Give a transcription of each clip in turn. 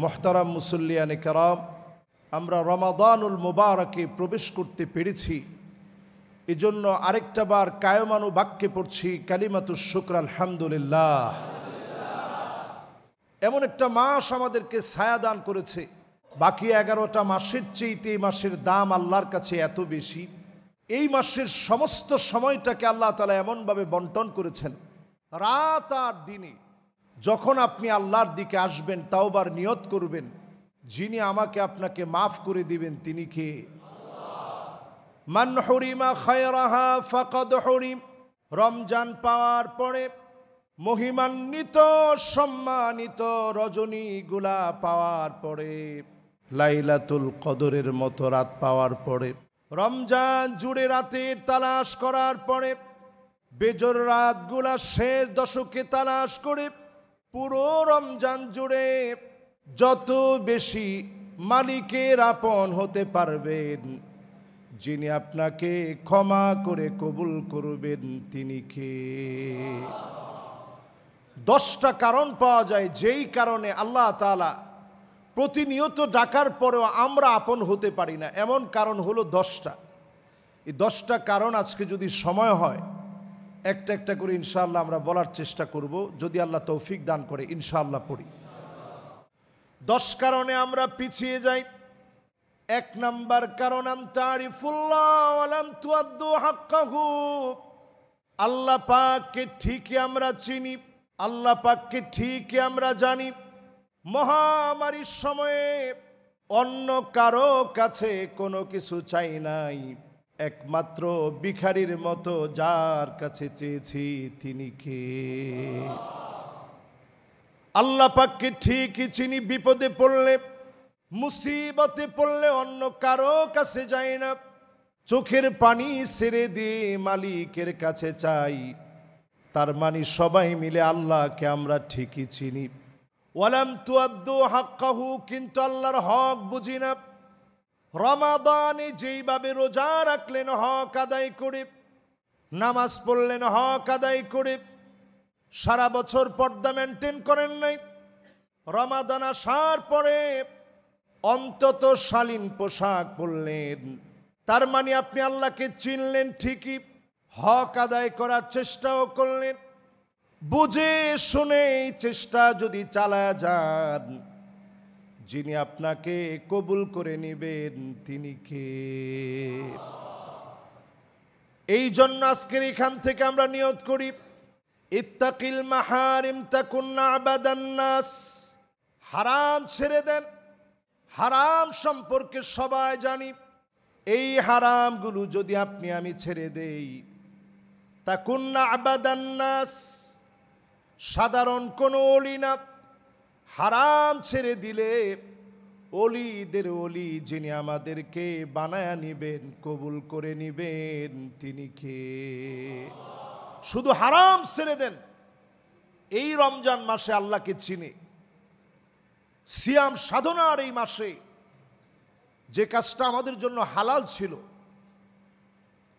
মুহতারাম মুসল্লিয়ানে কেরাম, আমরা রমাদানুল মুবারকে প্রবেশ করতে পেরেছি। এজন্য আরেকটা বার কায়মানু বাক্যে পড়ছি কালিমাতুশ শুকর আলহামদুলিল্লাহ। এমন একটা মাস আমাদেরকে ছায়া দান করেছে, বাকি 11টা মাসের চেয়েতে এই মাসের দাম আল্লাহর কাছে এত বেশি। এই মাসের সমস্ত সময়টাকে আল্লাহ তাআলা এমনভাবে বন্টন করেছেন, রাত আর দিনে যখন আপনি আল্লাহর দিকে আসবেন, তাওবার নিয়ত করবেন, যিনি আমাকে আপনাকে মাফ করে দিবেন তিনি কে? মান হুরিমা খায়রাহা ফাকাদ হুরিম। রমজান পাওয়ার পরে মহিমান্বিত সম্মানিত রজনীগুলা পাওয়ার পরে, লাইলাতুল কদরের মতো রাত পাওয়ার পরে, রমজান জুড়ে রাতের তালাশ করার পরে, বেজর রাতগুলা শেষ দশকে তালাশ করে পুরো রমজান জুড়ে যত বেশি মালিকের আপন হতে পারবেন, যিনি আপনাকে ক্ষমা করে কবুল করবেন তিনি কে? 10টা কারণ পাওয়া যায় যেই কারণে আল্লাহ তাআলা প্রতিনিয়ত ডাকার পরেও আমরা আপন হতে পারি না। এমন কারণ হলো 10টা। এই 10টা কারণ আজকে যদি সময় হয় একটা একটা করে ইনশাআল্লাহ আমরা বলার চেষ্টা করব, যদি আল্লাহ তৌফিক দান করে ইনশাআল্লাহ পড়ি। 10 কারণে আমরা পিছিয়ে যাই। 1 নাম্বার কারণ আনতারিফুল্লাহ ওয়া লাম তুআদ্দু হাক্কাহু। আল্লাহ পাককে ঠিকই আমরা চিনি, আল্লাহ পাককে ঠিকই আমরা জানি। মহামারীর সময়ে অন্য কারো কাছে কোনো কিছু চাই নাই, একমাত্র ভিখারির মতো যার কাছে চেয়েছি তিনি কে? আল্লাহ পাককে ঠিকই চিনি। বিপদে পড়লে, মুসিবতে পড়লে অন্য কারো কাছে যাই না, চোখের পানি ছেড়ে দিয়ে মালিকের কাছে চাই। তার মানে সবাই মিলে আল্লাহকে আমরা ঠিকই চিনি। ওয়ালাম তুআদ্দু হাক্কাহু, কিন্তু আল্লাহর হক বুঝি না। রমাদানে যেইভাবে রোজা রাখলেন হক আদায় করে, নামাজ পড়লেন হক আদায় করে, সারা বছর পর্দা মেনটেন করেন নাই, রমাদান আসার পরে অন্তত শালীন পোশাক পরলেন। তার মানে আপনি আল্লাহকে চিনলেন ঠিকই, হক আদায় করার চেষ্টাও করলেন। বুঝে শুনে এই চেষ্টা যদি চালায় যান, যিনি আপনাকে কবুল করে নেবেন তিনি কে? এই জন্য আজকের এখান থেকে আমরা নিয়ত করি, ইত্তাকিল মাহারিম তাকুন আবাদান নাস। হারাম ছেড়ে দেন। হারাম সম্পর্কে সবাই জানি। এই হারামগুলো যদি আপনি আমি ছেড়ে দেই, তাকুন আবাদান নাস, সাধারণ কোনো ওলি না। হারাম ছেড়ে দিলে ওলিদের ওলি, যিনি আমাদেরকে বানায়া নিবেন, কবুল করে নিবেন তিনি কে? শুধু হারাম ছেড়ে দেন। এই রমজান মাসে আল্লাহকে চিনে, সিয়াম সাধনার এই মাসে যে কাজটা আমাদের জন্য হালাল ছিল,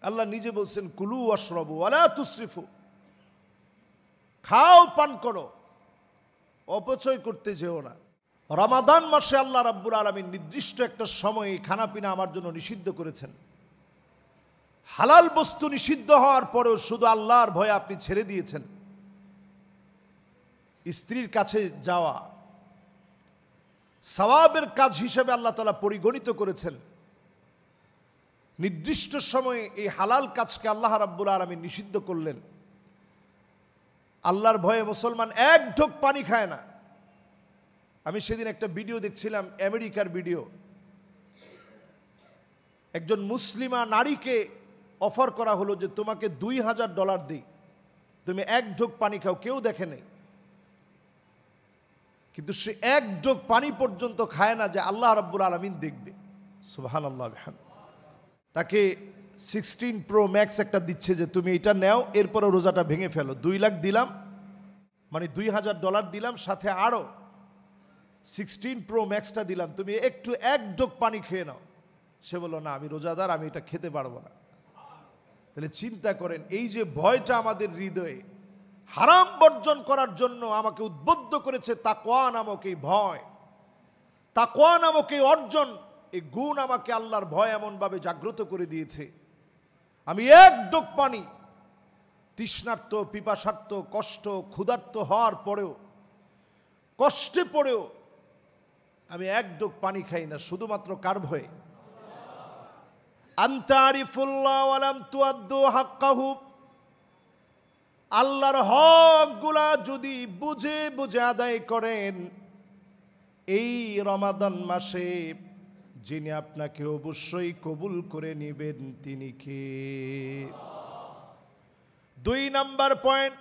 আল্লাহ নিজে বলছেন কুলু ওয়াশরাবু ওয়ালা তুসরিফু। খাও, পান করো, অপচয় করতে যেও না। রমাদান মাসে আল্লাহ রাব্বুল আলামিন নির্দিষ্ট একটা সময়ে খানাপিনা আমার জন্য নিষিদ্ধ করেছেন। হালাল বস্তু নিষিদ্ধ হওয়ার পরেও শুধু আল্লাহর ভয়ে আপনি ছেড়ে দিয়েছেন। স্ত্রীর কাছে যাওয়া সওয়াবের কাজ হিসেবে আল্লাহ তাআলা পরিগণিত করেছেন। নির্দিষ্ট সময়ে এই হালাল কাজকে আল্লাহ রাব্বুল আলামিন নিষিদ্ধ করলেন। আল্লাহর ভয়ে মুসলমান এক ঢোক পানি খায় না। আমি সেদিন একটা ভিডিও দেখছিলাম, আমেরিকার ভিডিও। একজন মুসলিমা নারীকে অফার করা হলো যে তোমাকে $2000 দিই, তুমি এক ঢোক পানি খাও। কেউ দেখে নেই, কিন্তু সে এক ঢোক পানি পর্যন্ত খায় না যে আল্লাহ রাব্বুল আলামিন দেখবে। সুবহানাল্লাহ। তাকে 16 Pro Max একটা দিচ্ছে যে তুমি এটা নাও, এরপরে রোজাটা ভেঙে ফেলো। 2 লাখ দিলাম, মানে $2000 দিলাম, সাথে আরো 16 Pro Maxটা দিলাম, তুমি একটু এক ঢোক পানি খেয়ে নাও। সে বলল না, আমি রোজাদার, আমি এটা খেতে পারবো না। তাহলে চিন্তা করেন, এই যে ভয়টা আমাদের হৃদয়ে হারাম বর্জন করার জন্য আমাকে উদ্বুদ্ধ করেছে, তাকওয়া নামক এই ভয়, তাকওয়া নামক এই অর্জন, এই গুণ আমাকে আল্লাহর ভয় এমনভাবে জাগ্রত করে দিয়েছে, আমি এক ডোক পানি তৃষ্ণার্ত, পিপাসার্ত, কষ্ট, ক্ষুধার্ত হওয়ার পরেও, কষ্টে পড়েও আমি এক ডোক পানি খাই না, শুধুমাত্র কার ভয়ে? আনতারিফুল্লাহ ওয়ালাম তুআদ্দু হাক্কাহু, আল্লাহর হকগুলা যদি বুঝে বুঝে আদায় করেন, এই রমাদান মাসে যিনি আপনাকে অবশ্যই কবুল করে নেবেন তিনি কে? 2 নাম্বার পয়েন্ট,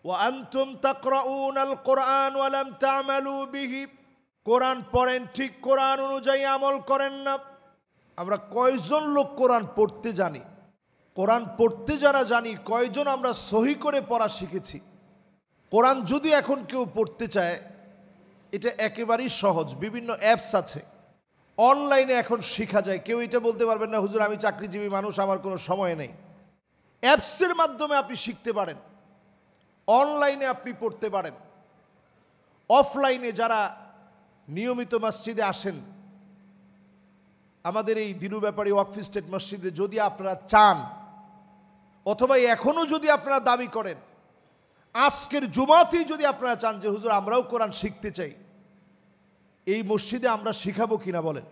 ওয়া আনতুম তাকরাউনাল কুরআন ওয়া লাম তা'মালু বিহি, কোরআন পড়েন ঠিক, কোরআন অনুযায়ী আমল করেন না। আমরা কয়জন লোক কোরআন পড়তে জানি? কোরআন পড়তে যারা জানি, কয়জন আমরা সহি করে পড়া শিখেছি? কোরআন যদি এখন কেউ পড়তে চায়, এটা একেবারেই সহজ, বিভিন্ন অ্যাপস আছে, অনলাইনে এখন শেখা যায়। কেউ এটা বলতে পারবেন না, হুজুর আমি চাকরিজীবী মানুষ, আমার কোনো সময় নেই। অ্যাপসের মাধ্যমে আপনি শিখতে পারেন, অনলাইনে আপনি পড়তে পারেন। অফলাইনে যারা নিয়মিত মসজিদে আসেন, আমাদের এই দিনু ব্যাপারী ওয়াকফ স্টেট মসজিদে যদি আপনারা চান, অথবা এখনো যদি আপনারা দাবি করেন, আজকের জুমাতেই যদি আপনারা চান যে হুজুর আমরাও কোরআন শিখতে চাই, এই মসজিদে আমরা শিখাবো কিনা বলেন?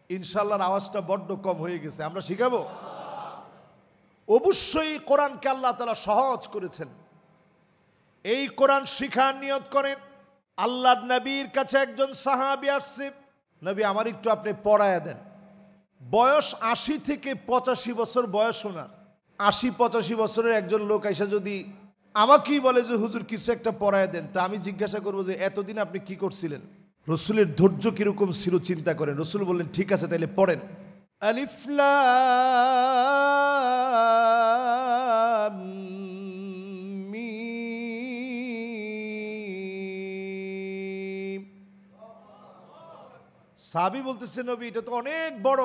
ইনশাআল্লাহর আওয়াজটা বড্ড কম হয়ে গেছে। আমরা শিখাবো অবশ্যই। কোরআনকে আল্লাহ তাআলা সহজ করেছেন। এই কোরআন শিখার নিয়ত করেন। আল্লাহর নবীর কাছে একজন সাহাবী আসছে, নবী আমার একটু আপনি পড়ায়া দেন। বয়স 80 থেকে 85 বছর বয়স ওনার। 80-85 বছরের একজন লোক আইসা যদি আমাকেই বলে যে হুজুর কিছু একটা পড়ায়া দেন, তা আমি জিজ্ঞাসা করবো যে এতদিন আপনি কি করছিলেন? রসুলের ধৈর্য কিরকম ছিল চিন্তা করেন। রসুল বললেন ঠিক আছে তাইলে পড়েন। আলিফ লাম মিম। সাহাবী বলতেছে নবী এটা তো অনেক বড়,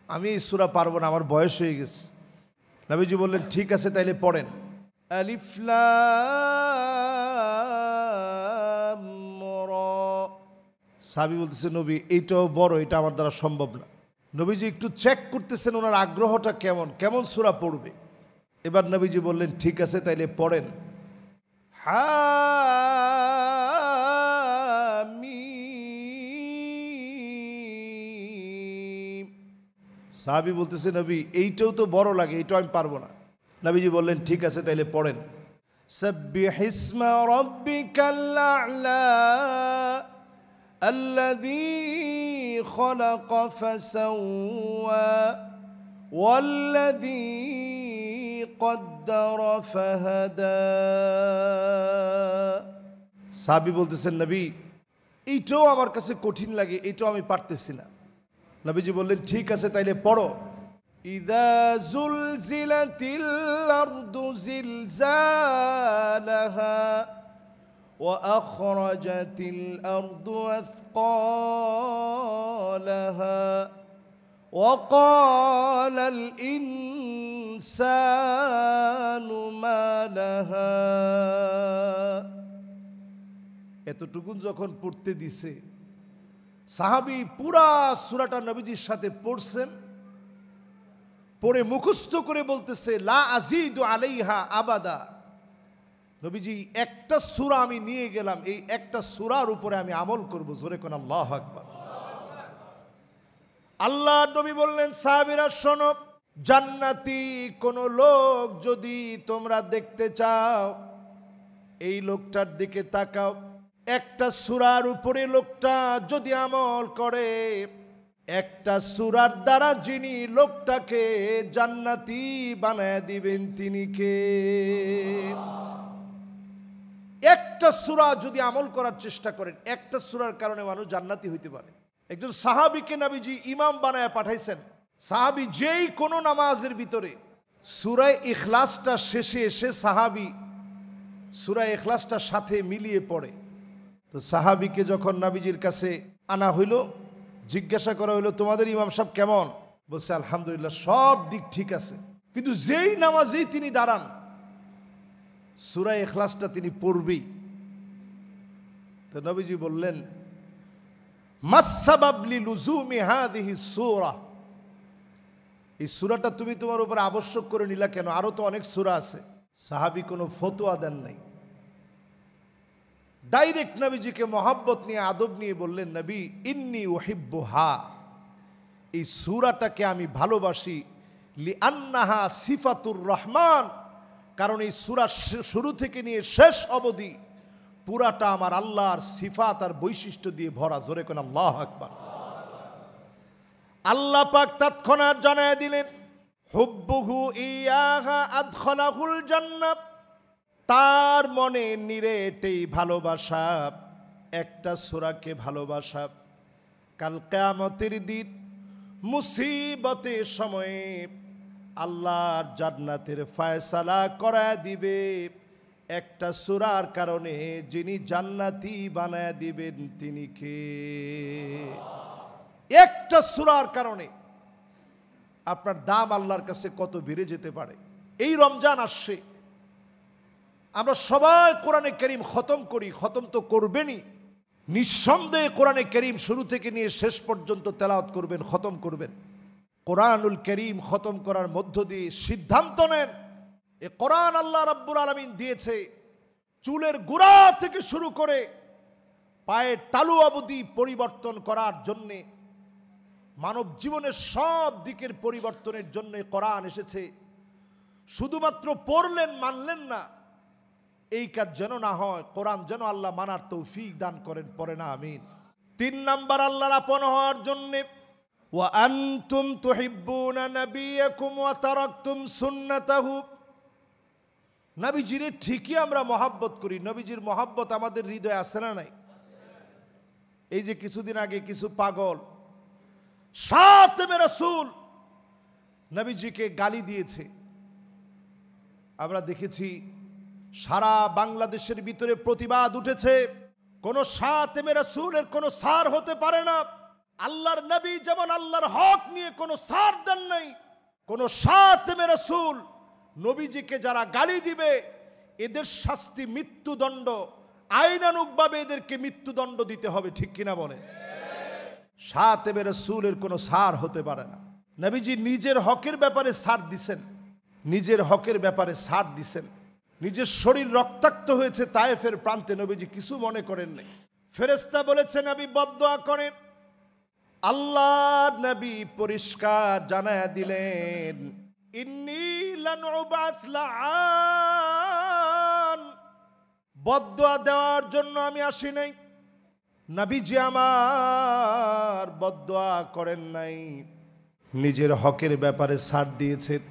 আমি এই সূরা পারবো না, আমার বয়স হয়ে গেছে। নবীজি বললেন ঠিক আছে তাইলে পড়েন। আলিফ লাম রা। সাহাবী বলতেছে নবী এইটাও বড়, এটা আমার দ্বারা সম্ভব না। নবীজি একটু চেক করতেছেন ওনার আগ্রহটা কেমন, কেমন সূরা পড়বে। এবার নবীজি বললেন ঠিক আছে তাইলে পড়েন। হামিম। সাহাবী বলতেছে নবী এইটাও তো বড় লাগে, এইটাও আমি পারবো না। নবীজি বললেন ঠিক আছে তাইলে পড়েন। সাব্বিহিসমা রাব্বিকাল আ'লা আল্লাযী খালাকা ফাসাওয়া ওয়াল্লাযী কদ্দারা ফাহাদা। সাহাবী বলতেছেন নবী এইটাও আমার কাছে কঠিন লাগে, এইটাও আমি পারতেছি না। নবীজি বললেন ঠিক আছে তাইলে পড়ো। ইযা যুলজিলাতিল আরদু জিলজালাহা ওয়া আখরাজাতিল আরদু আথকালাহা ওয়া ক্বালাল ইনসানু মা লাহা। এতটুকুন যখন পড়তে দিছে, সাহাবী পুরা সূরাটা নবীজির সাথে পড়ছেন, পড়ে মুখস্থ করে বলতেছে লা আযীদু আলাইহা আবাদা। নবীজি একটা সূরা আমি নিয়ে গেলাম, এই একটা সূরার উপরে আমি আমল করব। জোরে কোন আল্লাহু আকবার। আল্লাহ নবী বললেন সাহাবীরা শোনো, জান্নাতি কোন লোক যদি তোমরা দেখতে চাও, এই লোকটার দিকে তাকাও। একটা সূরার উপরে লোকটা যদি আমল করে, একটা সূরার দ্বারা যিনি লোকটাকে জান্নাতি বানায় দিবেন তিনি কে? একটা সূরা যদি আমল করার চেষ্টা করেন, একটা সূরার কারণে মানুষ জান্নাতি হইতে পারে। একজন সাহাবীকে নবীজি ইমাম বানায় পাঠাইছেন। সাহাবী যেই কোনো নামাজের ভিতরে সূরা ইখলাসটা শেষে এসে সাহাবী সূরা ইখলাসটার সাথে মিলিয়ে পড়ে। তো সাহাবীকে যখন নবীজির কাছে আনা হইল, জিজ্ঞাসা করা হইল তোমাদের ইমাম সাহেব কেমন? বলছে আলহামদুলিল্লাহ, সব দিক ঠিক আছে, কিন্তু যেই নামাজেই তিনি দাঁড়ান সূরা ইখলাসটা তিনি পড়বেই। তো নবীজি বললেন, মাসসাবাব লিলুজুমি হাদিহি সূরা, এই সূরাটা তুমি তোমার উপর আবশ্যক করে নিলা কেন? আরো তো অনেক সূরা আছে। সাহাবী কোনো ফতোয়া দেন নাই, ডাইরেক্ট নবীজিকে মহব্বত নিয়ে আদব নিয়ে বললেন, নবী ইন্নী উহিব্বুহা, এই সূরাটাকে আমি ভালোবাসি, লিআন্নাহা সিফাতুর রহমান, কারণ এই সূরা শুরু থেকে নিয়ে শেষ অবধি পুরাটা আমার আল্লাহর সিফাত আর বৈশিষ্ট্য দিয়ে ভরা। জোরে কোন আল্লাহু আকবার। আল্লাহ পাক তৎক্ষণাৎ জানায় দিলেন, হুব্বুহু ইয়াহা আদখালাহুল জান্নাত, তার মনে নিরেটেই ভালোবাসা, একটা সূরাকে ভালোবাসা, কাল কিয়ামতের দিন মুসিবতের সময়ে আল্লাহর জান্নাতের ফয়সালা করায় দিবে একটা সূরার কারণে। যিনি জান্নাতি বানায় দিবেন তিনি কে? একটা সূরার কারণে আপনার দাম আল্লাহর কাছে কত বেড়ে যেতে পারে। এই রমজান আসছে, আমরা সবাই কোরআনে কারীম খতম করি, খতম তো করবেনই, নিঃসন্দেহে কোরআনে কারীম শুরু থেকে নিয়ে শেষ পর্যন্ত তেলাওয়াত করবেন, খতম করবেন। কোরআনুল কারীম খতম করার মধ্য দিয়ে সিদ্ধান্ত নেন, এ কোরআন আল্লাহ রাব্বুল আলামিন দিয়েছে চুলের গোড়া থেকে শুরু করে পায়ের তালু অবধি পরিবর্তন করার জন্যে, মানব জীবনের সব দিকের পরিবর্তনের জন্য কোরআন এসেছে। শুধুমাত্র পড়লেন, মানলেন না, এই কাজ যেন না হয়। কোরআন যেন আল্লাহ মানার তৌফিক দান করেন, পড়ে না আমিন। 3 নাম্বার, আল্লাহর আপন হওয়ার জন্য, ওয়া আনতুম তুহিব্বুনা নাবিয়াকুম ওয়া তারাকতুম সুন্নাতাহু, নবীজির ঠিকই আমরা মহব্বত করি, নবীজির মহব্বত আমাদের হৃদয়ে আছে না নাই? এই যে কিছুদিন আগে কিছু পাগল শাতিমে রাসূল নবীজিকে গালি দিয়েছে, আমরা দেখেছি সারা বাংলাদেশের ভিতরে প্রতিবাদ উঠেছে। কোন শাতিমে রাসূলের কোন সার হতে পারে না। আল্লাহর নবী যেমন আল্লাহর হক নিয়ে কোনো সার দেন নাই, কোন শাতিমে রাসূল নবীজিকে যারা গালি দিবে এদের শাস্তি মৃত্যুদণ্ড, আইনানুগভাবে এদেরকে মৃত্যুদণ্ড দিতে হবে, ঠিক কিনা বলেন? শাতিমে রাসূলের কোনো সার হতে পারে না। নবীজি নিজের হকের ব্যাপারে সার দিছেন, নিজের হকের ব্যাপারে সার দিছেন। নিজের শরীর রক্তাক্ত হয়েছে তায়েফের প্রান্তে, নবীজি কিছু মনে করেন নাই। ফেরেশতা বলেছে নবী বদদুয়া করেন, আল্লাহ নবী পরিষ্কার জানায়া দিলেন, ইন্নী লানুবাত লাআন, বদদুয়া দেওয়ার জন্য আমি আসি নাই। নবীজি আমার বদদুয়া করেন নাই, নিজের হকের ব্যাপারে ছাড় দিয়েছেন।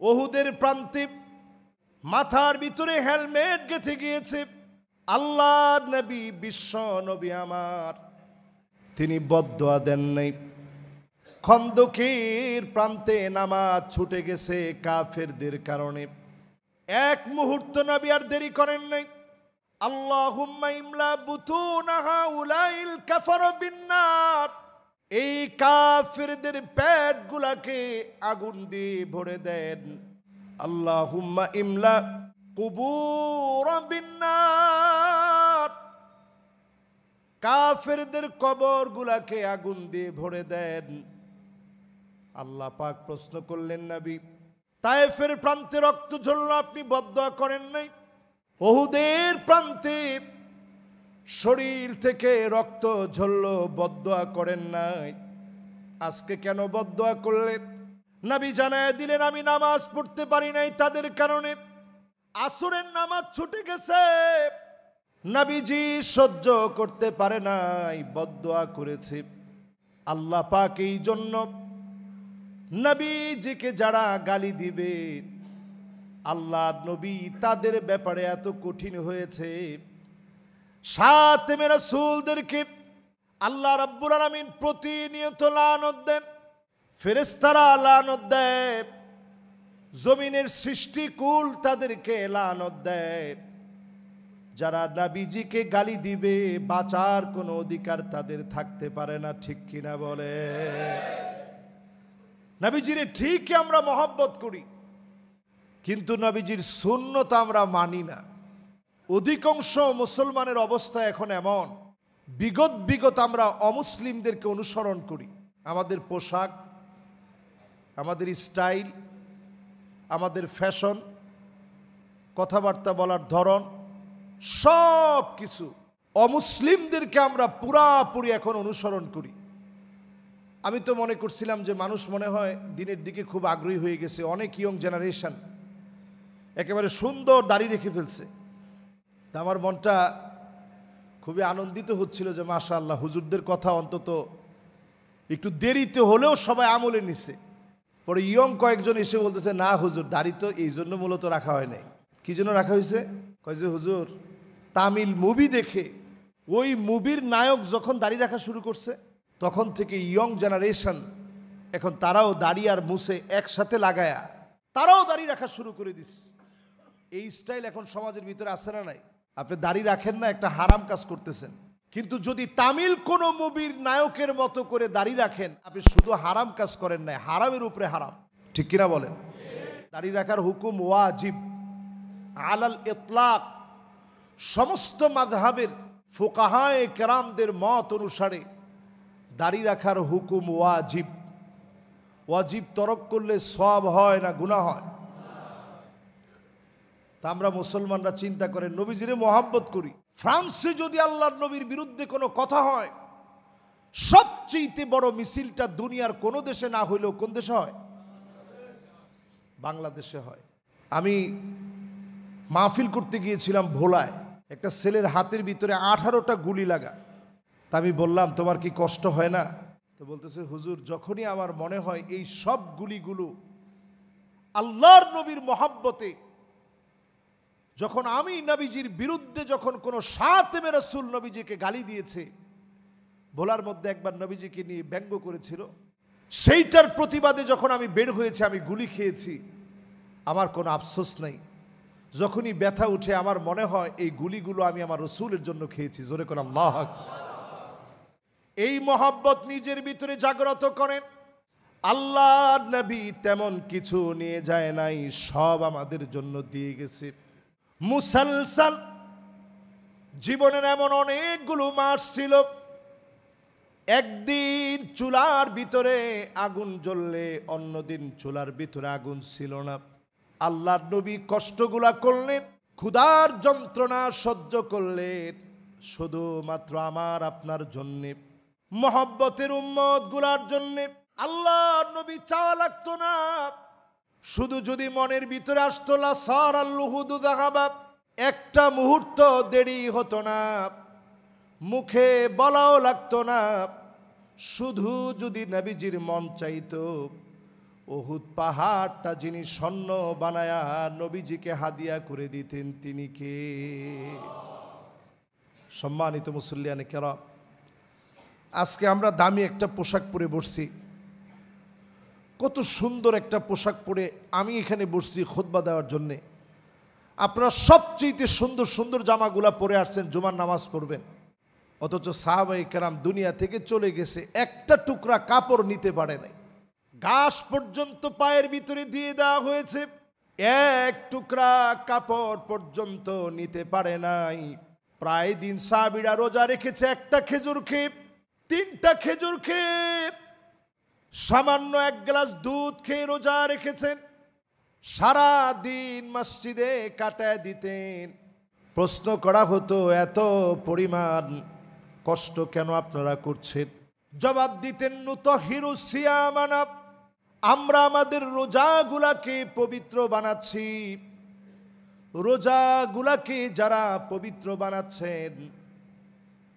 উহুদের প্রান্তে মাথার ভিতরে হেলমেট গেঁথে গিয়েছে আল্লাহর নবী, বিশ্ব নবী আমার, তিনি বদদুয়া দেন নাই। খন্দকের প্রান্তে নামাজ ছুটে গেছে কাফেরদের কারণে, এক মুহূর্ত নবী আর দেরি করেন নাই। আল্লাহুম্মা ইমলা বুতুনা হাউলাইল কাফার বিন্নার, এই কাফেরদের পেটগুলাকে আগুন দিয়ে ভরে দেন। আল্লাহুম্মা ইমলা কুবুর বিন্নার, কাফেরদের কবরগুলাকে আগুন দিয়ে ভরে দেন। আল্লাহ পাক প্রশ্ন করলেন, নবী তায়েফের প্রান্তে রক্ত ঝরল, আপনি বদদুয়া করেন নাই? উহুদের প্রান্তে শরীর থেকে রক্ত ঝরল, বদদুয়া করেন নাই? আজকে কেন বদদুয়া করলেন? নবী জানায় দিলেন, আমি নামাজ পড়তে পারি নাই তাদের কারণে। আসরের নামাজ ছুটে গেছে, নবীজি সহ্য করতে পারে নাই, বদদুয়া করেছে। আল্লাহ পাক এই জন্য নবীজিকে যারা গালি দিবে, আল্লাহ নবী তাদের ব্যাপারে এত কঠিন হয়েছে। শাতিমে রাসূলদেরকে আল্লাহ রাব্বুল আলামিন প্রতিনিয়ত লানত দেন, ফেরেশতারা লানত দেয়, জমিনের সৃষ্টিকুল তাদেরকে লানত দেয়। যারা নবীজিকে গালি দিবে বাঁচার কোনো অধিকার তাদের থাকতে পারে না, ঠিক কিনা বলে? নবীজিরে ঠিকই আমরা মহব্বত করি, কিন্তু নবীজির সুন্নত আমরা মানি না। অধিকাংশ মুসলমানের অবস্থা এখন এমন, বিগত আমরা অমুসলিমদেরকে অনুসরণ করি। আমাদের পোশাক, আমাদের স্টাইল, আমাদের ফ্যাশন, কথাবার্তা বলার ধরন, সব কিছু অমুসলিমদেরকে আমরা পুরাপুরি এখন অনুসরণ করি। আমি তো মনে করছিলাম যে মানুষ মনে হয় দিনের দিকে খুব আগ্রহী হয়ে গেছে, অনেক ইয়ং জেনারেশন একেবারে সুন্দর দাড়ি রেখে ফেলছে। তা আমার মনটা খুবই আনন্দিত হচ্ছিল যে মাশাআল্লাহ, হুজুরদের কথা অন্তত একটু দেরিতে হলেও সবাই আমলে নিছে। পরে ইয়ং কয়েকজন এসে বলতেছে, না হুজুর, দাড়ি তো এই জন্য মূলত রাখা হয় নাই। কি জন্য রাখা হয়েছে? কয় যে হুজুর, তামিল মুভি দেখে ওই মুভির নায়ক যখন দাড়ি রাখা শুরু করছে, তখন থেকে ইয়ং জেনারেশন এখন তারাও দাড়ি আর মুছে একসাথে লাগায়া তারাও দাড়ি রাখা শুরু করে দিস। এই স্টাইল এখন সমাজের ভিতরে আছে না নাই? আপনি দাড়ি রাখেন না, একটা হারাম কাজ করতেছেন। কিন্তু যদি তামিল কোন মুভির নায়কের মতো করে দাড়ি রাখেন, আপনি শুধু হারাম কাজ করেন নাই, হারামের উপরে হারাম। ঠিক কিনা বলেন? দাড়ি রাখার হুকুম ওয়াজিব আলাল ইতলাক। সমস্ত মাযহাবের ফুকাহায়ে কেরামদের মত অনুসারে দাড়ি রাখার হুকুম ওয়াজিব। ওয়াজিব তরক করলে সওয়াব হয় না গুনাহ হয়? তা আমরা মুসলমানরা চিন্তা করেন, নবীজিরে মহাব্বত করি। ফ্রান্সে যদি আল্লাহর নবীর বিরুদ্ধে কোনো কথা হয়, সবচেয়ে বড় মিছিলটা দুনিয়ার কোনো দেশে না হইলেও কোন দেশে হয়? বাংলাদেশে হয়। আমি মাহফিল করতে গিয়েছিলাম ভোলায়, একটা ছেলের হাতের ভিতরে 18টা গুলি লাগা। তা আমি বললাম, তোমার কি কষ্ট হয় না? তো বলতেছে, হুজুর, যখনই আমার মনে হয় এই সব গুলিগুলো আল্লাহর নবীর মহাব্বতে, যখন আমি নবীজির বিরুদ্ধে যখন কোনো শাতেমে রাসূল নবীজিকে গালি দিয়েছে, ভোলার মধ্যে একবার নবীজিকে নিয়ে ব্যঙ্গ করেছিল, সেইটার প্রতিবাদে যখন আমি বের হয়েছি, আমি গুলি খেয়েছি, আমার কোনো আফসোস নাই। যখনই ব্যথা উঠে আমার মনে হয় এই গুলিগুলো আমি আমার রসুলের জন্য খেয়েছি। জোরে করে আল্লাহু আকবার। এই মহব্বত নিজের ভিতরে জাগ্রত করেন। আল্লাহর নবী তেমন কিছু নিয়ে যায় নাই, সব আমাদের জন্য দিয়ে গেছে। মুসালসাল জীবনের এমন অনেকগুলো মাস ছিল, একদিন চুলার ভিতরে আগুন জ্বললে অন্যদিন চুলার ভিতরে আগুন ছিল না। আল্লাহর নবী কষ্টগুলা করলেন, ক্ষুধার যন্ত্রণা সহ্য করলেন শুধুমাত্র আমার আপনার জন্যে, মহব্বতের উম্মত গুলার জন্যে। আল্লাহর নবী চাওয়া লাগতো না, শুধু যদি মনের ভিতরে আসতো, লা সারাল লুহুদু যাহাবা, একটা মুহূর্ত দেরি হতো না, মুখে বলাও লাগতো না। শুধু যদি নবীজির মন চাইতো, উহুদ পাহাড়টা যিনি স্বর্ণ বানায়া নবীজিকে হাদিয়া করে দিতেন, তিনি কে? সম্মানিত মুসল্লিয়ানে কেরাম, আজকে আমরা দামি একটা পোশাক পরে বসছি। কত সুন্দর একটা পোশাক পরে আমি এখানে বসছি খুতবা দেওয়ার জন্যে। আপনারা সবচেয়ে সুন্দর সুন্দর জামাগুলা পরে আসছেন জুমার নামাজ পড়বেন, অথচ সাহাবায়ে কেরাম দুনিয়া থেকে চলে গেছে, একটা টুকরা কাপড় নিতে পারে নাই। ঘাস পর্যন্ত পায়ের ভিতরে দিয়ে দেওয়া হয়েছে, এক টুকরা কাপড় পর্যন্ত নিতে পারে নাই। প্রায় দিন সাহাবীরা রোজা রেখেছে, একটা খেজুর খেয়ে, 3টা খেজুর খেয়ে, সামান্য 1 গ্লাস দুধ খেয়ে রোজা রেখেছেন। সারা দিন মসজিদে কাটায় দিতেন। প্রশ্ন করা হতো, এত পরিমাণ কষ্ট কেন আপনারা করছেন? জবাব দিতেন, নুতাহিরু সিয়ামানা, আমরা আমাদের রোজাগুলাকে পবিত্র বানাচ্ছি। রোজাগুলাকে যারা পবিত্র বানাচ্ছেন,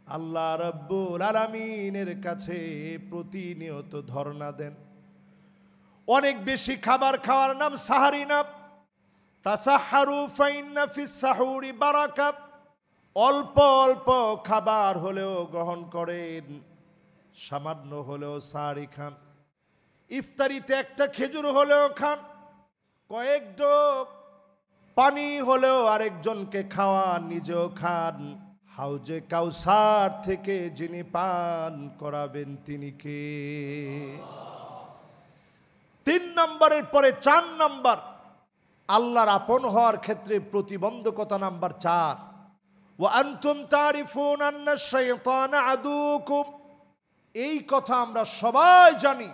আল্লাহ রাব্বুল আলামিনের কাছে প্রতিনিয়ত ধর্ণা দেন। অনেক বেশি খাবার খাওয়ার নাম সাহারি না। তাসাহারু ফাইন্না ফিস সাহুরি বারাকা, অল্প অল্প খাবার হলেও গ্রহণ করেন, সামান্য হলেও সাহারি খান। ইফতারিতে একটা খেজুর হলেও খান, কয়েক ঢোক পানি হলেও আরেকজনকে খাওয়ান, নিজেও খান। হাউজে কাউসার থেকে যিনি পান করাবেন, তিনি কে? 3 নম্বরের পরে 4 নম্বর, আল্লাহর আপন হওয়ার ক্ষেত্রে প্রতিবন্ধকতা নাম্বার 4, ওয়া আনতুম তারিফুনা আন্না শাইতানা আদুকুম, এই কথা আমরা সবাই জানি,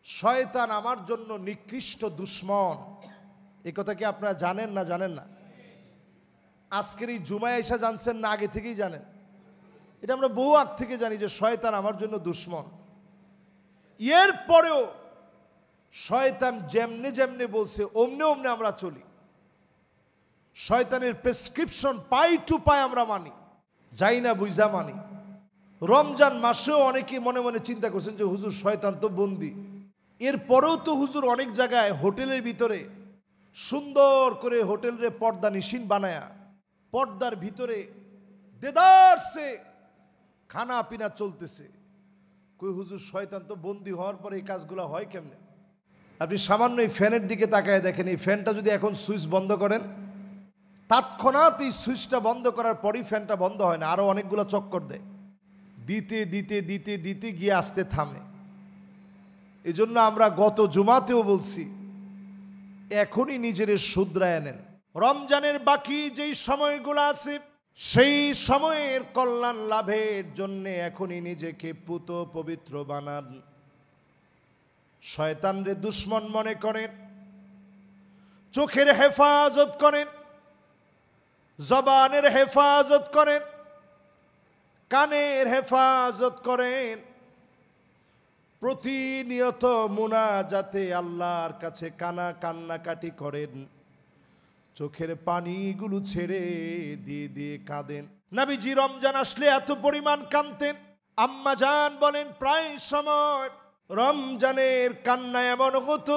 শয়তান আমার জন্য নিকৃষ্ট দুশমন। এই কথা কি আপনারা জানেন না জানেন না? আজকের এই জুমায় এসে জানছেন না আগে থেকেই জানেন? এটা আমরা বহু আগ থেকে জানি যে শয়তান আমার জন্য দুশমন। এর পরেও শয়তান যেমনে যেমনে বলছে অমনে অমনে আমরা চলি। শয়তানের প্রেসক্রিপশন পাই টু পাই আমরা মানি, যাই না বুঝা মানি। রমজান মাসেও অনেকে মনে মনে চিন্তা করছেন যে হুজুর শয়তান তো বন্দি। এর পরেও তো হুজুর অনেক জায়গায় হোটেলের ভিতরে সুন্দর করে হোটেলের পর্দা নিশিন বানায়া পর্দার ভিতরে দেদারসে খানা পিনা চলতেছে। কই হুজুর শয়তান তো বন্দি হওয়ার পরে এই কাজগুলো হয় কেমনে? আপনি সামান্য এই ফ্যানের দিকে তাকায় দেখেন, এই ফ্যানটা যদি এখন সুইচ বন্ধ করেন, তৎক্ষণাৎ এই সুইচটা বন্ধ করার পরই ফ্যানটা বন্ধ হয় না, আরো অনেকগুলো চক্কর দেয়, দিতে দিতে দিতে দিতে গিয়ে আসতে থামে। এই জন্য আমরা গত জুমাতেও বলছি এখনই নিজের শুধরায় নেন। রমজানের বাকি যেই সময়গুলো আছে সেই সময়ের কল্যাণ লাভের জন্য এখনই নিজেকে পুত পবিত্র বানান। শয়তানরে দুশমন মনে করেন, চোখের হেফাজত করেন, জবানের হেফাজত করেন, কানের হেফাজত করেন, প্রতিনিয়ত মুনাজাতে আল্লাহর কাছে কান্নাকাটি করেন, চোখের পানিগুলো ছেড়ে দিয়ে দিয়ে কাঁদেন। নবীজি রমজান আসলে এত পরিমাণ কাঁদতেন, আম্মা জান বলেন প্রায় সময় রমজানের কান্না এমন হতো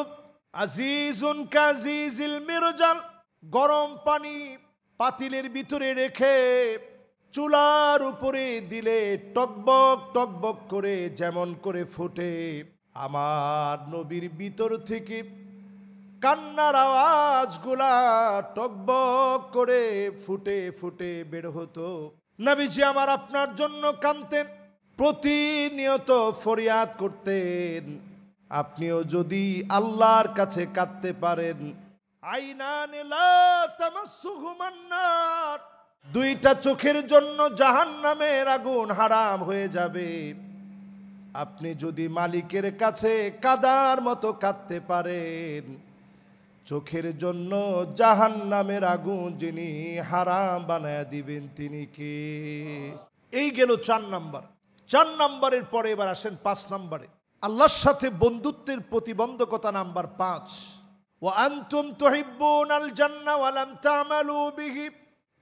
আজিজুন কাজিজিল মিরজাল, গরম পানি পাতিলের ভিতরে রেখে চুলার উপরে দিলে টকবক টকবক করে যেমন করে ফুটে, আমার নবীর ভিতর থেকে কান্নার আওয়াজগুলা টকবক করে ফুটে ফুটে বের হতো। নবীজি আমার আপনার জন্য কাঁদতেন, প্রতিনিয়ত ফরিয়াদ করতেন। আপনিও যদি আল্লাহর কাছে কাঁদতে পারেন, আইনানে লা তামাসসুহুমান নার, দুইটা চোখের জন্য জাহান্নামের আগুন হারাম হয়ে যাবে। আপনি যদি মালিকের কাছে কাদার মতো কাঁদতে পারেন, চোখের জন্য জাহান্নামের আগুন যিনি হারাম বানায়া দিবেন তিনি কে? এই গেল 4 নাম্বার। 4 নাম্বারের পরে এবার আসেন 5 নাম্বারে, আল্লাহর সাথে বন্ধুত্বের প্রতিবন্ধকতা নাম্বার 5। ওয়া আনতুম তুহিব্বুনাল জান্নাহ ওয়া লাম তা'মালু বিহি,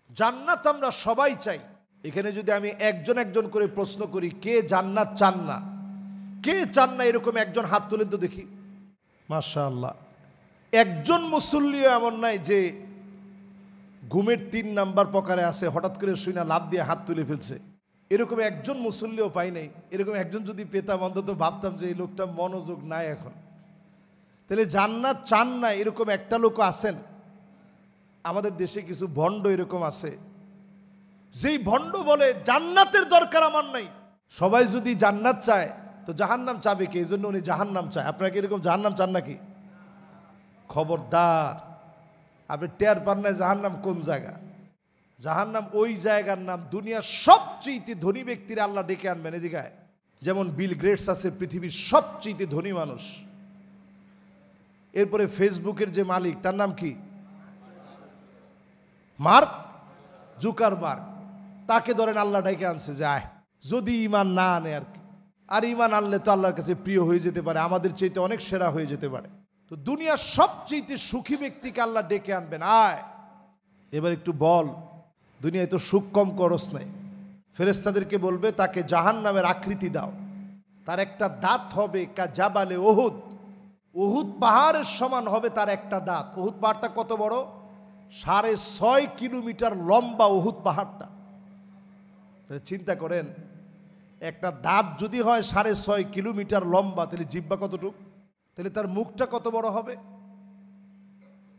জান্নাত আমরা সবাই চাই। এখানে যদি আমি একজন একজন করে প্রশ্ন করি, কে জান্নাত চান না, কে চান না, এরকম একজন হাত তুলেন তো দেখি। মাশাআল্লাহ, একজন মুসল্লিও এমন নাই যে ঘুমের 3 নাম্বার প্রকারে আছে, হঠাৎ করে শুই না লাভ দিয়ে হাত তুলে ফেলছে। এরকম একজন মুসল্লিও পাই নাই। এরকম একজন যদি পেতাম অন্তত ভাবতাম যে এই লোকটা মনোযোগ নাই এখন। তাহলে জান্নাত চান না এরকম একটা লোক আছেন? আমাদের দেশে কিছু ভণ্ড এরকম আছে, যেই ভণ্ড বলে জান্নাতের দরকার আমার নাই। সবাই যদি জান্নাত চায় তো জাহান্নাম চাবে কে? এই জন্য উনি জাহান্নাম চায়। আপনারা কি এরকম জাহান্নাম চান নাকি? খবরদার, আপনি টের পান না জাহান্নাম কোন জায়গা। জাহান্নাম ওই জায়গার নাম, দুনিয়ার সবচেয়ে ধনী ব্যক্তিরা আল্লাহ ডেকে আনবেন এদিকে। যেমন বিল গেটস আছে পৃথিবীর সবচেয়ে ধনী মানুষ, এরপরে ফেসবুকের যে মালিক তার নাম কি? Mark Zuckerberg. তাকে ধরেন আল্লাহ ডেকে আনছে, যায় যদি ইমান না আনে আর কি। আর ইমান আনলে তো আল্লাহর কাছে প্রিয় হয়ে যেতে পারে, আমাদের চাইতে অনেক সেরা হয়ে যেতে পারে। তো দুনিয়ার সবচেয়ে সুখী ব্যক্তিকে আল্লাহ ডেকে আনবেন, আয় এবার একটু বল দুনিয়ায় তো সুখ কম করস নাই। ফেরেশতাদেরকে বলবে তাকে জাহান্নামের আকৃতি দাও, তার একটা দাঁত হবে কা জাবালে উহুদ, উহুদ পাহাড়ের সমান হবে তার একটা দাঁত। উহুদ পাহাড়টা কত বড়? 6.5 কিলোমিটার লম্বা উহুদ পাহাড়টা। চিন্তা করেন, একটা দাঁত যদি হয় 6.5 কিলোমিটার লম্বা, তাহলে জিহ্বা কতটুকু? তাহলে তার মুখটা কত বড় হবে?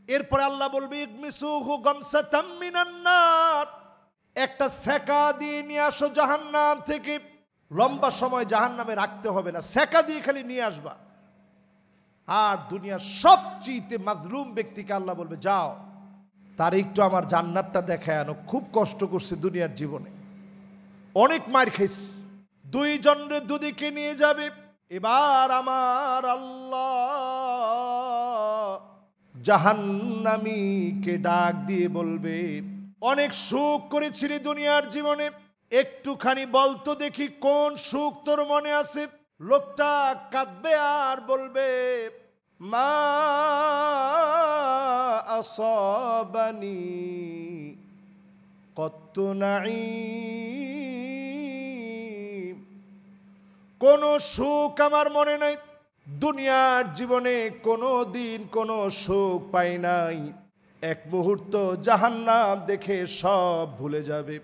এরপরে আল্লাহ বলবে ইগমিসুহু গামসাতাম মিনান নার, একটা সেকা দিয়ে নিয়ে আসো জাহান্নাম থেকে। লম্বা সময় জাহান্নামে রাখতে হবে না, সেকা দিয়ে খালি নিয়ে আসবা। আর দুনিয়ার সবচেয়ে মাজলুম ব্যক্তিকে আল্লাহ বলবে যাও তার একটু আমার জান্নাতটা দেখায় আনো, খুব কষ্ট করছে দুনিয়ার জীবনে, অনেক মার খাইছে। দুইজনরে দুদিকে নিয়ে যাবে। এবার আমার আল্লাহ জাহান্নামীকে ডাক দিয়ে বলবে, অনেক সুখ করেছিলি দুনিয়ার জীবনে, একটুখানি বলতো দেখি কোন সুখ তোর মনে আছে। লোকটা কাঁদবে আর বলবে, মা আসাবানি কত নাঈম, কোন সুখ আমার মনে নাই, দুনিয়ার জীবনে কোনো দিন কোনো সুখ পাই নাই, এক মুহূর্ত জাহান্নাম দেখে সব ভুলে যাবে।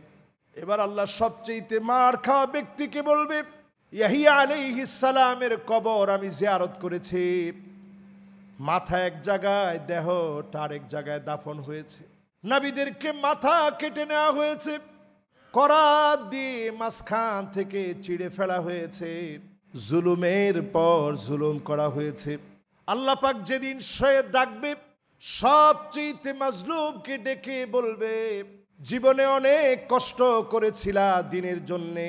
এবার আল্লাহ সবচেয়ে মার খাওয়া ব্যক্তিকে বলবে, ইয়াহিয়া আলাইহিস সালামের কবর আমি জিয়ারত করেছি, মাথা এক জায়গায় দেহটা আরেক জায়গায় দাফন হয়েছে, নবীদেরকে মাথা কেটে নেওয়া হয়েছে, করাত দিয়ে মাঝখান থেকে চিড়ে ফেলা হয়েছে, জুলুমের পর জুলুম করা হয়েছে। আল্লাহ পাক যেদিন সে ডাকবে, সবচেয়ে মাজলুমকে ডেকে বলবে, জীবনে অনেক কষ্ট করেছিলা দিনের জন্যে,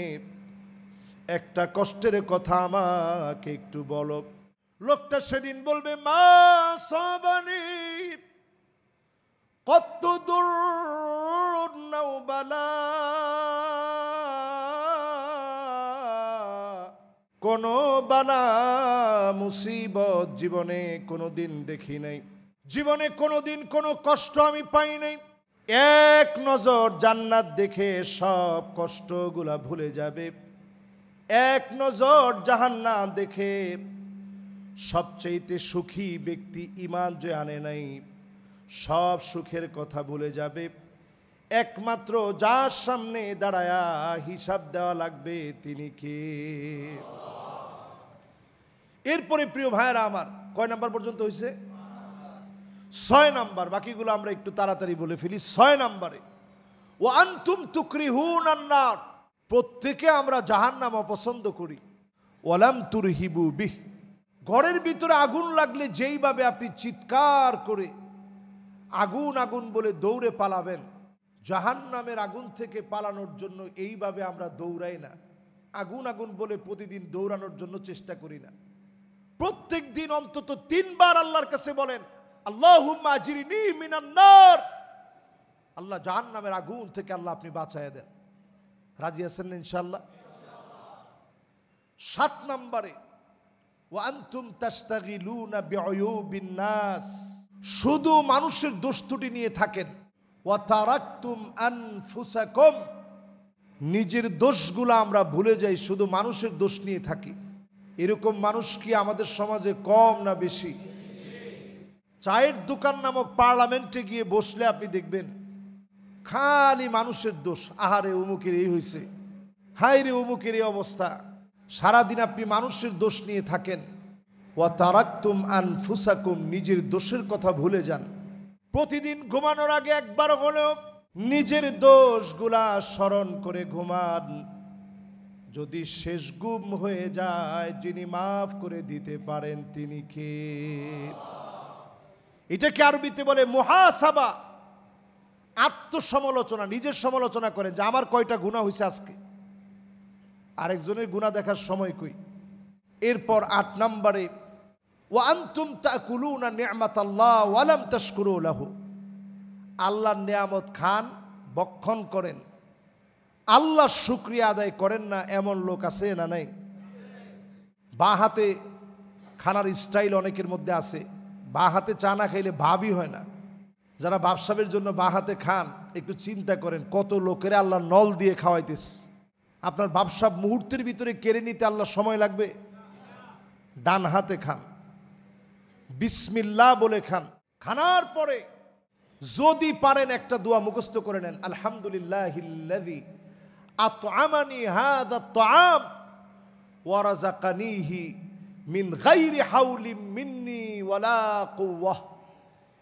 একটা কষ্টের কথা আমাকে একটু বলো। লোকটা সেদিন বলবে, মা সাবানি কত দূর নাওবালা, কোন বালা মুসিবত জীবনে কোনোদিন দেখি নাই, জীবনে কোনোদিন কোনো কষ্ট আমি পাই নাই, এক নজর জান্নাত দেখে সব কষ্টগুলা ভুলে যাবে, এক নজর জাহান্নাম দেখে সবচেয়ে সুখী ব্যক্তি ঈমান যে আনে নাই সব সুখের কথা ভুলে যাবে, একমাত্র যার সামনে দাঁড়ায়া হিসাব দেওয়া লাগবে তিনি কে। এরপরে প্রিয় ভাইরা আমার, কয় নাম্বার পর্যন্ত হয়েছে? 6 নাম্বার, বাকিগুলো আমরা একটু তাড়াতাড়ি বলে ফেলি। 6 নাম্বারে, ও আনতুম তুকরিহুনান নার, প্রত্যেকে আমরা জাহান্নাম অপছন্দ করি, ওয়ালাম তুরহিবু বিহ, ঘরের ভিতরে আগুন লাগলে যেইভাবে আপনি চিৎকার করে আগুন আগুন বলে দৌড়ে পালাবেন, জাহান্নামের আগুন থেকে পালানোর জন্য এইভাবে আমরা দৌড়াই না, আগুন আগুন বলে প্রতিদিন দৌড়ানোর জন্য চেষ্টা করি না। প্রত্যেক দিন অন্তত 3 বার আল্লাহর কাছে বলেন, আল্লাহুম্মা আজরিনি মিনান নার, আল্লাহ জাহান্নামের আগুন থেকে আল্লাহ আপনি বাঁচায় দেন। রাজি আছেন ইনশাআল্লাহ? 7 নম্বরে, ওয়া আনতুম তাশতাগিলুনা বিউয়ুবিন নাস, শুধু মানুষের দোষ ত্রুটি নিয়ে থাকেন, ওয়া তারাকতুম আনফুসাকুম, নিজের দোষগুলো আমরা ভুলে যাই, শুধু মানুষের দোষ নিয়ে থাকি। এরকম মানুষ কি আমাদের সমাজে কম না বেশি? চায়ের দোকান নামক পার্লামেন্টে গিয়ে বসলে আপনি দেখবেন খালি মানুষের দোষ, আহারে অমুকের এই হয়েছে, হায় রে অমুকের এই অবস্থা, সারাদিন আপনি মানুষের দোষ নিয়ে থাকেন। ওয়া তারাকতুম আনফুসাকুম, নিজের দোষের কথা ভুলে যান। প্রতিদিন ঘুমানোর আগে একবার হলেও নিজের দোষগুলা স্মরণ করে ঘুমান, যদি শেষ গুম হয়ে যায় যিনি মাফ করে দিতে পারেন তিনি কে? এটাকে আরবিতে বলে মুহাসাবা, আত্মসমালোচনা, নিজের সমালোচনা করে যে আমার কয়টা গুনাহ হয়েছে আজকে, আরেকজনের গুনাহ দেখার সময় কই। এরপর 8 নম্বরে, ওয়া আনতুম তাকুলুনা নি'মাতাল্লাহ ওয়া লাম তাশকুরু লাহু, আল্লাহর নিয়ামত খান, ভক্ষণ করেন, আল্লাহর শুকরিয়া আদায় করেন না, এমন লোক আছে না নাই? বাঁ হাতে খানার স্টাইল অনেকের মধ্যে আছে, বাঁ হাতে চা না খাইলে ভাবই হয় না। যারা ব্যবসায়ের জন্য বাঁ হাতে খান, একটু চিন্তা করেন কত লোকেরা আল্লাহ নল দিয়ে খাওয়াইতেছে। আপনার ব্যবসা মুহূর্তের ভিতরে কেড়ে নিতে আল্লাহ সময় লাগবে? ডান হাতে খান, বিসমিল্লাহ বলে খান। খানার পরে যদি পারেন একটা দোয়া মুখস্থ করে নেন, আলহামদুলিল্লাহিল্লাযী আত'আমানি হাযা আত-তা'আম ওয়া রাযাকানিহি মিন গায়রি হাওলিন মিন্নি ওয়ালা কুওয়াহ।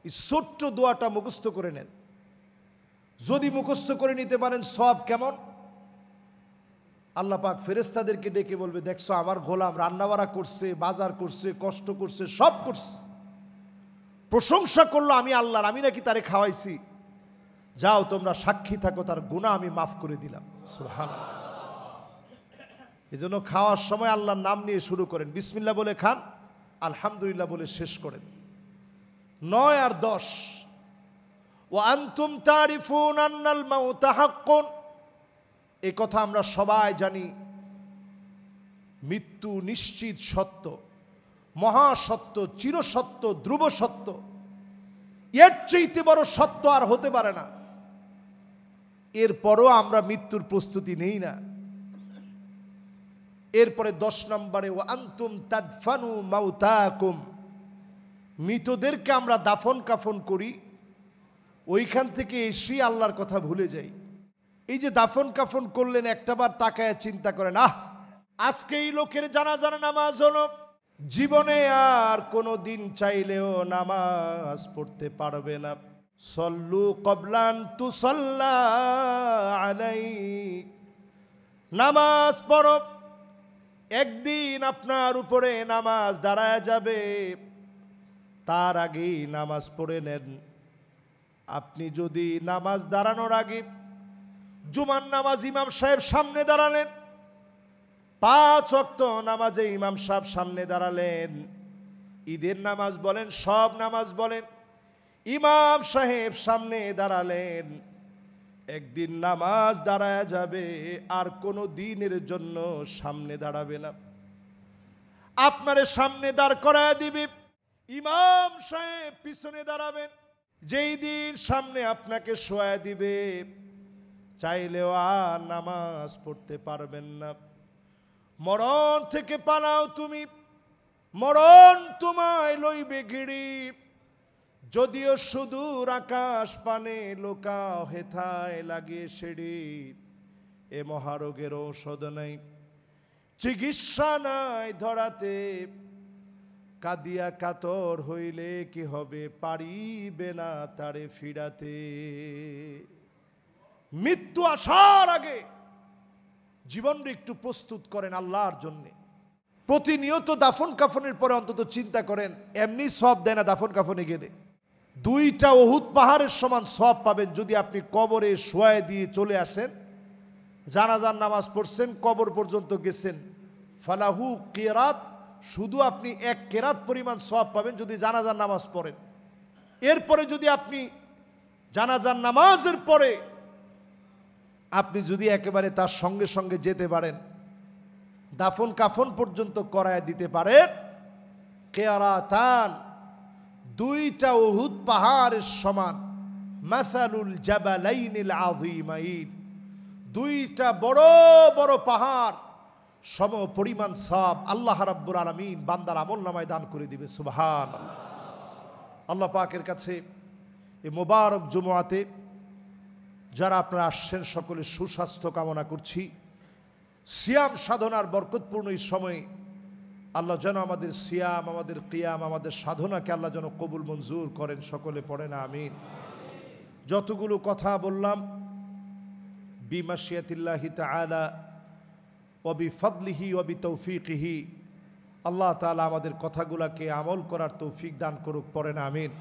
এই ছোট্ট দোয়াটা মুখস্থ করে নেন। যদি মুখস্থ করে নিতে পারেন সওয়াব কেমন? আল্লাহ পাক ফেরেশতাদেরকে ডেকে বলবে, দেখছো আমার গোলাম রান্নাবাড়া করছে, বাজার করছে, কষ্ট করছে, সব করছে, প্রশংসা করলো আমি আল্লাহর, আমি নাকি তারে খাওয়াইছি, যাও তোমরা সাক্ষী থাকো, তার গুনাহ আমি মাফ করে দিলাম। সুবহানাল্লাহ। এজন্য খাওয়ার সময় আল্লাহর নাম নিয়ে শুরু করেন, বিসমিল্লাহ বলে খান, আলহামদুলিল্লাহ বলে শেষ করেন। 9 আর 10, ওয়া আনতুম তারিফুন আন্নাল মাউতা হাক্কুন। এই কথা আমরা সবাই জানি, মৃত্যু নিশ্চিত সত্য, মহাসত্য, চিরসত্য, ধ্রুব সত্য। এর চাইতে বড় সত্য আর হতে পারে না। এরপরও আমরা মৃত্যুর প্রস্তুতি নেই না। এরপরে 10 নম্বরে, ওয়া আনতুম তাদফানু মাউতাকুম। মৃতদেরকে আমরা দাফন কাফন করি, ওইখান থেকে এসে আল্লাহর কথা ভুলে যাই। এই যে দাফন কাফন করলেন, একটাবার তাকায় চিন্তা করেন, আজকে এই লোকের জানাজার নামাজ হলো, জীবনে আর কোনো দিন চাইলেও নামাজ পড়তে পারবে না। সল্লু কবলান তুসাল্লা আলাইক। নামাজ পড়ো, একদিন আপনার উপরে নামাজ দাঁড়ায় যাবে, তার আগেই নামাজ পড়ে নেন। আপনি যদি নামাজ দাঁড়ানোর আগে জুমার নামাজ ইমাম সাহেব সামনে দাঁড়ালেন, 5 ওয়াক্ত নামাজে ইমাম সাহেব সামনে দাঁড়ালেন, ঈদের নামাজ বলেন, সব নামাজ বলেন, ইমাম সাহেব সামনে দাঁড়ালেন, একদিন নামাজ দাঁড়ায় যাবে, আর কোনো দিনের জন্য সামনে দাঁড়াবে না। আপনারে সামনে দাঁড় করায় দিবে, ইমাম সাহেব পিছনে দাঁড়াবেন। যেই দিন সামনে আপনাকে শোয়া দিবে, চাইলেও আর নামাজ পড়তে পারবেন না। মরণ থেকে পালাও তুমি, মরণ তোমায় লইবে ঘিরি। যদিও সুদূর আকাশ পানে লোকাও হেথায় লাগে সেড়ি। এ মহারোগের ঔষধ নাই, চিকিৎসা নাই ধরাতে। কাদিয়া কাতর হইলে কি হবে, পারিবে না তারে ফিরাতে। মৃত্যু আসার আগে জীবনটা একটু প্রস্তুত করেন আল্লাহর জন্য। প্রতিনিয়ত দাফন কাফনের পরে অন্তত চিন্তা করেন, এমনি সওয়াব দেয় না দাফন কাফনে গেলে। 2টা উহুদ পাহাড়ের সমান সওয়াব পাবেন যদি আপনি কবরে শোয়ায় দিয়ে চলে আসেন, জানাজার নামাজ পড়ছেন, কবর পর্যন্ত গেছেন, ফালাহু কিরাত, শুধু আপনি 1 কেরাত পরিমাণ সওয়াব পাবেন যদি জানাজার নামাজ পড়েন। এরপরে যদি আপনি জানাজার নামাজের পরে আপনি যদি একেবারে তার সঙ্গে সঙ্গে যেতে পারেন, দাফন কাফন পর্যন্ত করায় দিতে পারেন, কিরাতান, 2টা উহুদ পাহাড়ের সমান, মাসালুল জাবালাইনিল আযীমাইন, 2টা বড় বড় পাহাড় সম পরিমাণ সওয়াব আল্লাহ রাব্বুল আলামিন বান্দার আমলনামায় দান করে দিবে। সুবহানাল্লাহ। আল্লাহ পাকের কাছে এই মোবারক জুমআতে যারা আপনারা আসছেন, সকলের সুস্বাস্থ্য কামনা করছি। সিয়াম সাধনার বরকতপূর্ণ এই সময়ে আল্লাহ যেন আমাদের সিয়াম, আমাদের কিয়াম, আমাদের সাধনাকে আল্লাহ যেন কবুল মঞ্জুর করেন। সকলে পড়েন আমিন। যতগুলো কথা বললাম, বিমাশিয়াতিল্লাহি তাআলা ওয়া বিফadliহি ওয়া বিতৌফিকিহি, আল্লাহ তাআলা আমাদের কথাগুলোকে আমল করার তৌফিক দান করুক। পড়েন আমিন।